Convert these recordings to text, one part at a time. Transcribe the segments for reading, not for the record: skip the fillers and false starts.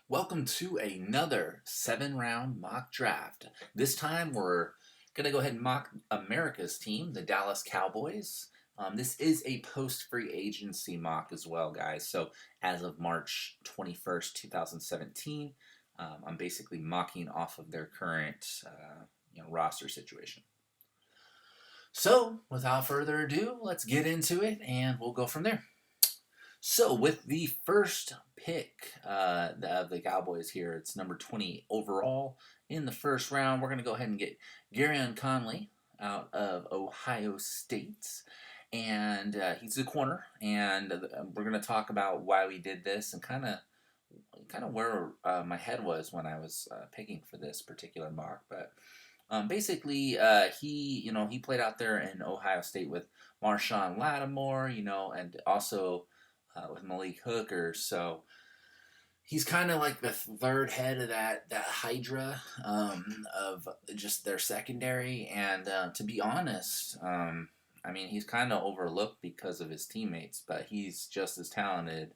Welcome to another 7 round mock draft. This time we're going to go ahead and mock America's team, the Dallas Cowboys. This is a post free agency mock as well, guys. So as of March 21st, 2017, I'm basically mocking off of their current roster situation. So without further ado, let's get into it and we'll go from there. So with the first pick of the Cowboys here, it's number 20 overall in the first round. We're going to go ahead and get Darren Conley out of Ohio State. And he's a corner, and we're going to talk about why we did this and kind of where my head was when I was picking for this particular mock. But basically, he played out there in Ohio State with Marshawn Lattimore, and also with Malik Hooker. So he's kind of like the third head of that hydra of just their secondary. And to be honest, he's kind of overlooked because of his teammates, but he's just as talented,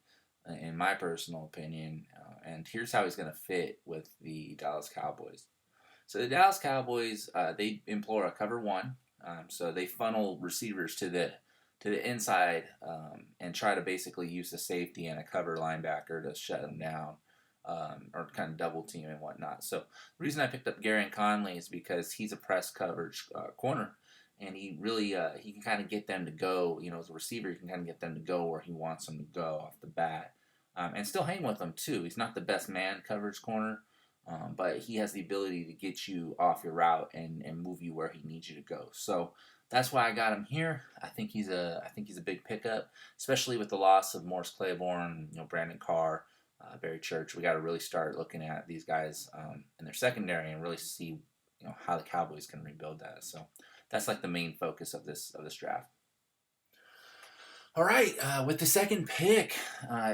in my personal opinion. And here's how he's going to fit with the Dallas Cowboys. So the Dallas Cowboys, they employ a cover one. So they funnel receivers to the inside and try to basically use the safety and a cover linebacker to shut them down or kind of double team and whatnot. So the reason I picked up Darren Conley is because he's a press coverage corner, and he really he can kind of get them to go. As a receiver, he can kind of get them to go where he wants them to go off the bat, and still hang with them too. He's not the best man coverage corner. But he has the ability to get you off your route and move you where he needs you to go. So that's why I got him here. I think he's a big pickup, especially with the loss of Morris Claiborne, Brandon Carr, Barry Church. We got to really start looking at these guys in their secondary and really see how the Cowboys can rebuild that. So that's like the main focus of this draft. All right, with the second pick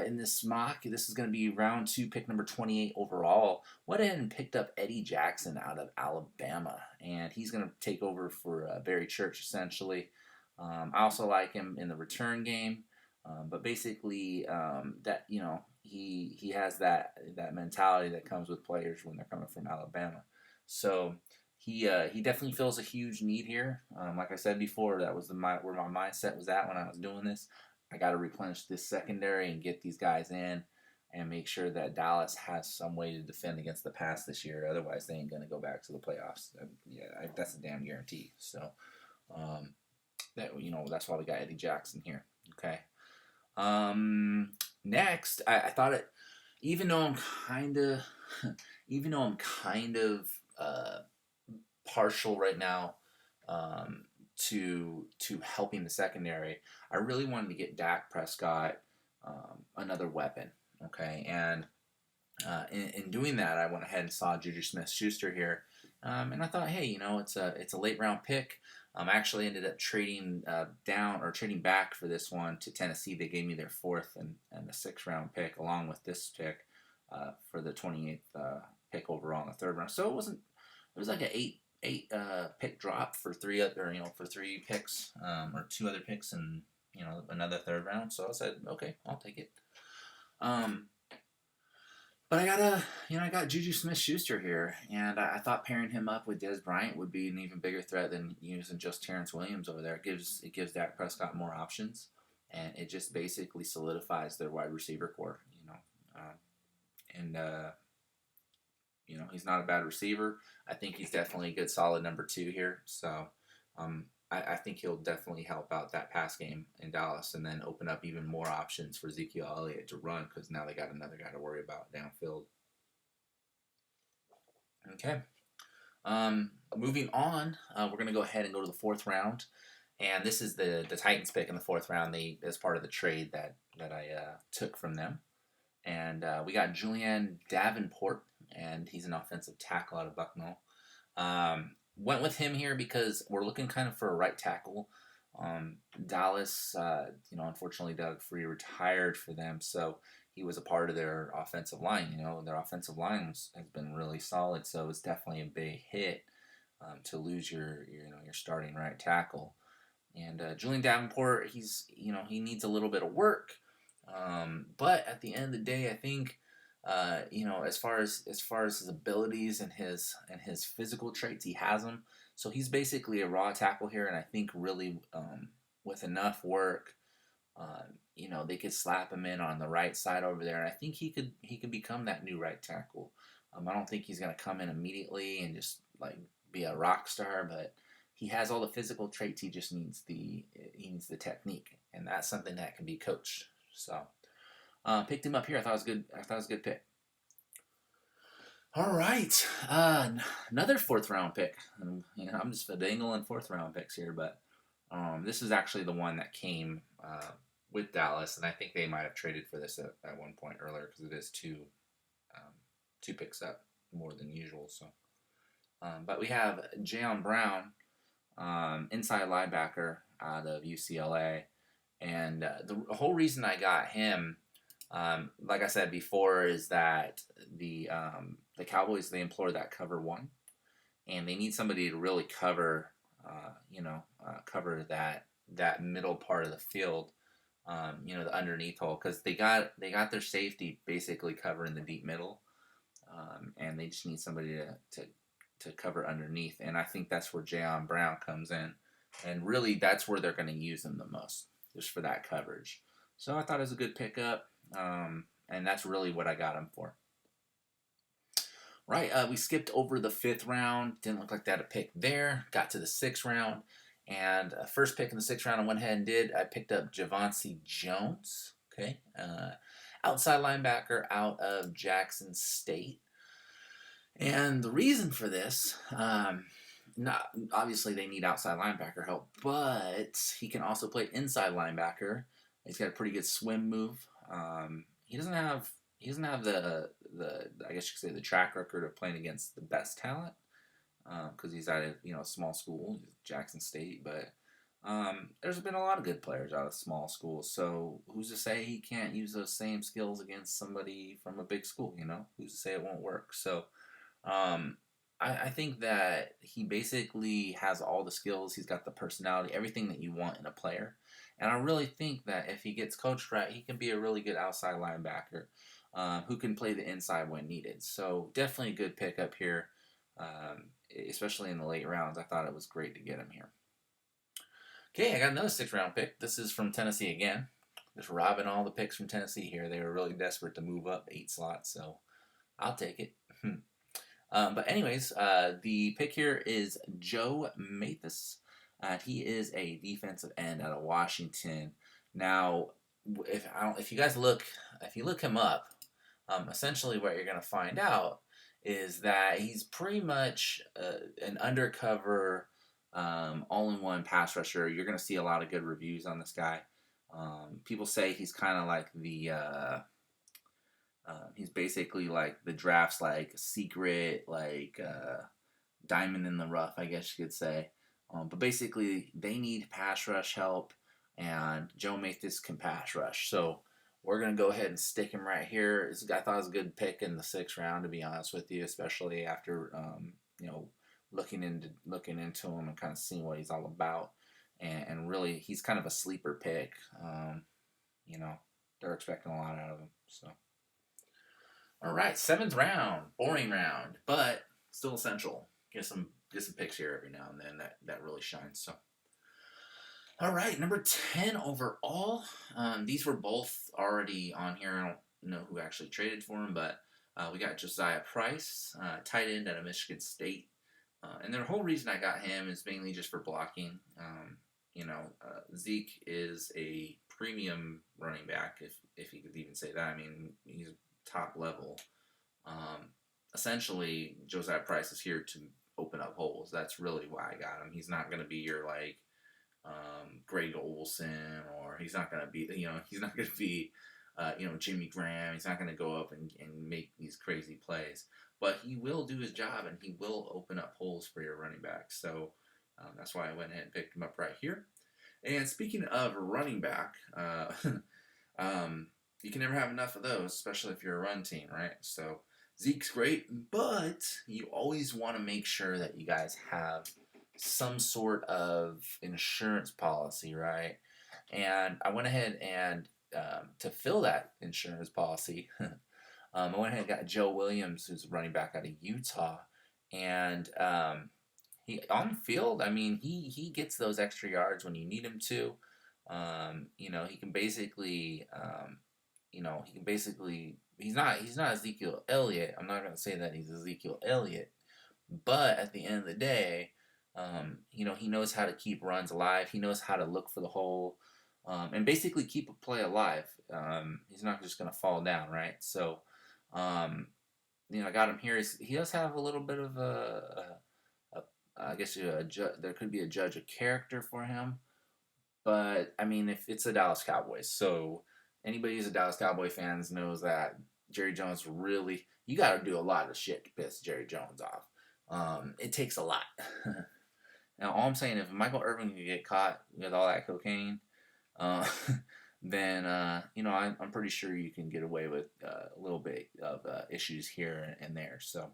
in this mock, this is going to be round 2, pick number 28 overall. Went ahead and picked up Eddie Jackson out of Alabama, and he's going to take over for Barry Church, essentially. I also like him in the return game, but basically he has that mentality that comes with players when they're coming from Alabama. So he definitely feels a huge need here. Like I said before, that was where my mindset was at when I was doing this. I got to replenish this secondary and get these guys in and make sure that Dallas has some way to defend against the pass this year. Otherwise, they ain't going to go back to the playoffs. That's a damn guarantee. So that's why we got Eddie Jackson here. Okay. Next, I thought it. Even though I'm kind of partial right now to helping the secondary, I really wanted to get Dak Prescott another weapon. Okay, and in doing that, I went ahead and saw Juju Smith-Schuster here, and I thought, hey, it's a late round pick. I actually ended up trading back for this one to Tennessee. They gave me their 4th and the 6th round pick along with this pick for the 28th pick overall in the 3rd round. So it was like an eight pick drop for 3 picks or 2 other picks and another 3rd round. So I said, okay, I'll take it. But I got Juju Smith-Schuster here, and I thought pairing him up with Dez Bryant would be an even bigger threat than using just Terrence Williams over there. It gives Dak Prescott more options, and it just basically solidifies their wide receiver core. He's not a bad receiver. I think he's definitely a good, solid number 2 here. So I think he'll definitely help out that pass game in Dallas and then open up even more options for Ezekiel Elliott to run because now they got another guy to worry about downfield. Okay. Moving on, we're going to go ahead and go to the 4th round. And this is the Titans pick in the 4th round. As part of the trade that I took from them. And we got Julian Davenport, and he's an offensive tackle out of Bucknell. Went with him here because we're looking kind of for a right tackle. Dallas, unfortunately Doug Free retired for them, so he was a part of their offensive line. Their offensive line has been really solid, so it's definitely a big hit to lose your starting right tackle. And Julian Davenport, he needs a little bit of work, but at the end of the day, I think as far as his abilities and his physical traits, he has them. So he's basically a raw tackle here, and I think really with enough work, they could slap him in on the right side over there, and I think he could become that new right tackle. I don't think he's gonna come in immediately and just like be a rock star, but he has all the physical traits. He needs the technique, and that's something that can be coached. So picked him up here. I thought it was good. I thought it was a good pick. All right, another fourth round pick. And, I'm just dangling fourth round picks here, but this is actually the one that came with Dallas, and I think they might have traded for this at one point earlier because it is two picks up more than usual. So, but we have Jayon Brown, inside linebacker out of UCLA, and the whole reason I got him, like I said before, is that the Cowboys, they employ that cover one, and they need somebody to really cover cover that middle part of the field, the underneath hole, because they got their safety basically covering the deep middle, and they just need somebody to cover underneath, and I think that's where Jayon Brown comes in, and really that's where they're going to use him the most, just for that coverage. So I thought it was a good pickup, and that's really what I got him for. Right, we skipped over the fifth round. Didn't look like they had a pick there. Got to the sixth round, and first pick in the sixth round, I went ahead and I picked up Javonte Jones. Okay, outside linebacker out of Jackson State. And the reason for this, not obviously they need outside linebacker help, but he can also play inside linebacker. He's got a pretty good swim move. He doesn't have the I guess you could say the track record of playing against the best talent, because he's at a small school, Jackson State, but there's been a lot of good players out of small schools. So who's to say he can't use those same skills against somebody from a big school? Who's to say it won't work? So I think that he basically has all the skills. He's got the personality, everything that you want in a player. And I really think that if he gets coached right, he can be a really good outside linebacker, who can play the inside when needed. So definitely a good pickup here, especially in the late rounds. I thought it was great to get him here. Okay, I got another sixth round pick. This is from Tennessee again. Just robbing all the picks from Tennessee here. They were really desperate to move up 8 slots, so I'll take it. But anyways, the pick here is Joe Mathis. He is a defensive end out of Washington. Now, if you look him up, essentially what you're going to find out is that he's pretty much an undercover, all-in-one pass rusher. You're going to see a lot of good reviews on this guy. People say he's kind of like he's basically like the draft's like secret, like diamond in the rough, I guess you could say. But basically, they need pass rush help, and Joe Mathis can pass rush. So we're going to go ahead and stick him right here. I thought it was a good pick in the 6th round, to be honest with you, especially after looking into him and kind of seeing what he's all about. And really, he's kind of a sleeper pick. They're expecting a lot out of him. So, all right, 7th round, boring round, but still essential. Get some picks here every now and then that really shines. So, all right, number 10 overall. These were both already on here. I don't know who actually traded for him, but we got Josiah Price, tight end out of Michigan State. And the whole reason I got him is mainly just for blocking. Zeke is a premium running back, if you could even say that. I mean, he's top level. Essentially, Josiah Price is here to open up holes. That's really why I got him. He's not going to be your Greg Olsen, or he's not going to be Jimmy Graham. He's not going to go up and make these crazy plays, but he will do his job and he will open up holes for your running back. So that's why I went ahead and picked him up right here. And speaking of running back, you can never have enough of those, especially if you're a run team, right? So Zeke's great, but you always want to make sure that you guys have some sort of insurance policy, right? And I went ahead and to fill that insurance policy, I went ahead and got Joe Williams, who's a running back out of Utah, and he on the field. I mean, he gets those extra yards when you need him to. You know, he can basically, he can basically. He's not Ezekiel Elliott. I'm not gonna say that he's Ezekiel Elliott, but at the end of the day, he knows how to keep runs alive. He knows how to look for the hole, and basically keep a play alive. He's not just gonna fall down, right? So, I got him here. He does have a little bit of a I guess there could be a judge of character for him, but I mean, if it's the Dallas Cowboys, so anybody who's a Dallas Cowboy fans knows that Jerry Jones really, you got to do a lot of shit to piss Jerry Jones off. It takes a lot. Now, all I'm saying, if Michael Irvin can get caught with all that cocaine, uh, then I'm pretty sure you can get away with a little bit of issues here and there. So.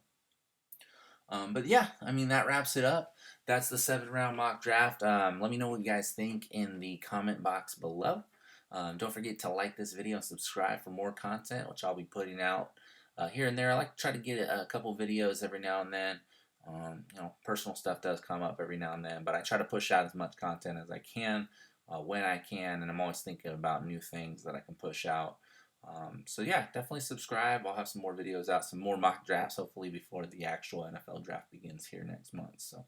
But yeah, I mean, that wraps it up. That's the 7th round mock draft. Let me know what you guys think in the comment box below. Don't forget to like this video and subscribe for more content, which I'll be putting out here and there. I like to try to get a couple videos every now and then. Personal stuff does come up every now and then, but I try to push out as much content as I can when I can, and I'm always thinking about new things that I can push out. So yeah, definitely subscribe. I'll have some more videos out, some more mock drafts, hopefully before the actual NFL draft begins here next month. So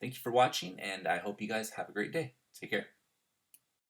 thank you for watching, and I hope you guys have a great day. Take care.